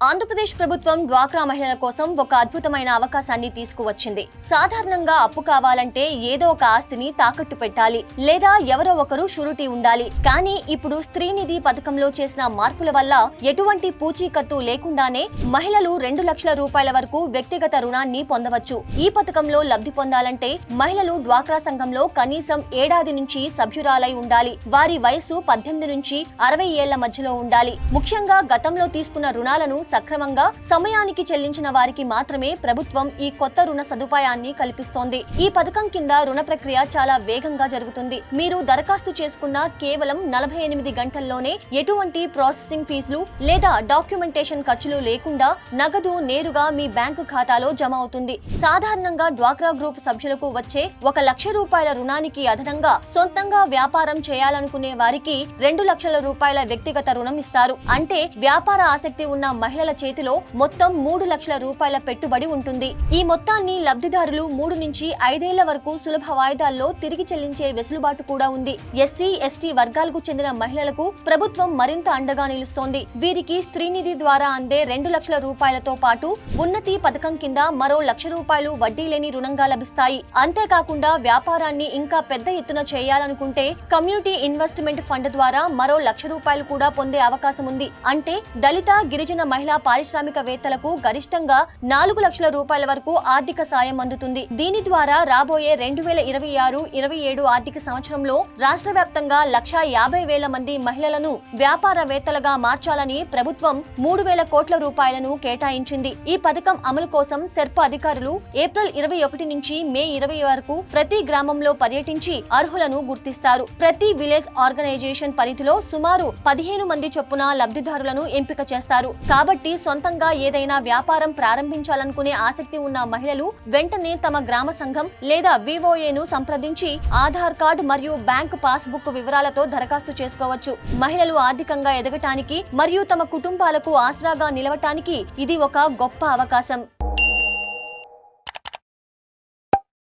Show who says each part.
Speaker 1: ఆంధ్రప్రదేశ్ ప్రభుత్వం డ్వాక్రా మహిళల కోసం ఒక అద్భుతమైన అవకాశాన్ని తీసుకువచ్చింది. సాధారణంగా అప్పు కావాలంటే ఏదో ఒక ఆస్తిని తాకట్టు పెట్టాలి లేదా ఎవరో ఒకరు షూరిటీ ఉండాలి. కానీ ఇప్పుడు స్త్రీ నిధి పథకంలో చేసిన మార్పుల వల్ల ఎటువంటి పూచీకత్తు లేకుండానే మహిళలు 2 లక్షల రూపాయల వరకు వ్యక్తిగత రుణాన్ని పొందవచ్చు. ఈ పథకంలో లబ్ధి పొందాలంటే మహిళలు డ్వాక్రా సంఘంలో కనీసం ఏడాది నుంచి సభ్యురాలై ఉండాలి. వారి వయసు 18 నుంచి 60 ఏళ్ల మధ్యలో ఉండాలి. ముఖ్యంగా గతంలో తీసుకున్న రుణాలను సక్రమంగా సమయానికి చెల్లించిన వారికి మాత్రమే ప్రభుత్వం ఈ కొత్త రుణ సదుపాయాన్ని కల్పిస్తోంది. ఈ పథకం కింద రుణ ప్రక్రియ చాలా వేగంగా జరుగుతుంది. మీరు దరఖాస్తు చేసుకున్న కేవలం 48 గంటల్లోనే ఎటువంటి ప్రాసెసింగ్ ఫీజులు లేదా డాక్యుమెంటేషన్ ఖర్చులు లేకుండా నగదు నేరుగా మీ బ్యాంకు ఖాతాలో జమ అవుతుంది. సాధారణంగా డ్వాక్రా గ్రూప్ సభ్యులకు వచ్చే 1 లక్ష రూపాయల రుణానికి అదనంగా సొంతంగా వ్యాపారం చేయాలనుకునే వారికి 2 లక్షల రూపాయల వ్యక్తిగత రుణం ఇస్తారు. అంటే వ్యాపార ఆసక్తి ఉన్న మహిళల చేతిలో మొత్తం 3 లక్షల రూపాయల పెట్టుబడి ఉంటుంది. ఈ మొత్తాన్ని లబ్ధిదారులు 3 నుంచి 5 ఏళ్ల వరకు సులభ వాయిదాల్లో తిరిగి చెల్లించే వెసులుబాటు కూడా ఉంది. ఎస్సీ, ఎస్టీ వర్గాలకు చెందిన మహిళలకు ప్రభుత్వం మరింత అండగా నిలుస్తోంది. వీరికి స్త్రీ నిధి ద్వారా అందే 2 లక్షల రూపాయలతో పాటు ఉన్నతి పథకం కింద మరో 1 లక్ష రూపాయలు వడ్డీ లేని రుణంగా లభిస్తాయి. అంతేకాకుండా వ్యాపారాన్ని ఇంకా పెద్ద ఎత్తున చేయాలనుకుంటే కమ్యూనిటీ ఇన్వెస్ట్మెంట్ ఫండ్ ద్వారా మరో 1 లక్ష రూపాయలు కూడా పొందే అవకాశం ఉంది. అంటే దళిత, గిరిజన మహిళా పారిశ్రామికవేత్తలకు గరిష్టంగా 4 లక్షల రూపాయల వరకు ఆర్థిక సాయం అందుతుంది. దీని ద్వారా రాబోయే 2026-27 ఆర్థిక సంవత్సరంలో రాష్ట్ర వ్యాప్తంగా 1,50,000 మంది మహిళలను వ్యాపారవేత్తలుగా మార్చాలని ప్రభుత్వం 3,000 కోట్ల రూపాయలను కేటాయించింది. ఈ పథకం అమలు కోసం సెర్ప్ అధికారులు ఏప్రిల్ 21 నుంచి మే 20 వరకు ప్రతి గ్రామంలో పర్యటించి అర్హులను గుర్తిస్తారు. ప్రతి విలేజ్ ఆర్గనైజేషన్ పరిధిలో సుమారు 15 మంది చొప్పున లబ్ధిదారులను ఎంపిక చేస్తారు. కాబట్టి సొంతంగా ఏదైనా వ్యాపారం ప్రారంభించాలనుకునే ఆసక్తి ఉన్న మహిళలు వెంటనే తమ గ్రామ సంఘం లేదా వివోఏను సంప్రదించి ఆధార్ కార్డు మరియు బ్యాంకు పాస్బుక్ వివరాలతో దరఖాస్తు చేసుకోవచ్చు. మహిళలు ఆర్థికంగా ఎదగటానికి మరియు తమ కుటుంబాలకు ఆసరాగా నిలవటానికి ఇది ఒక గొప్ప అవకాశం.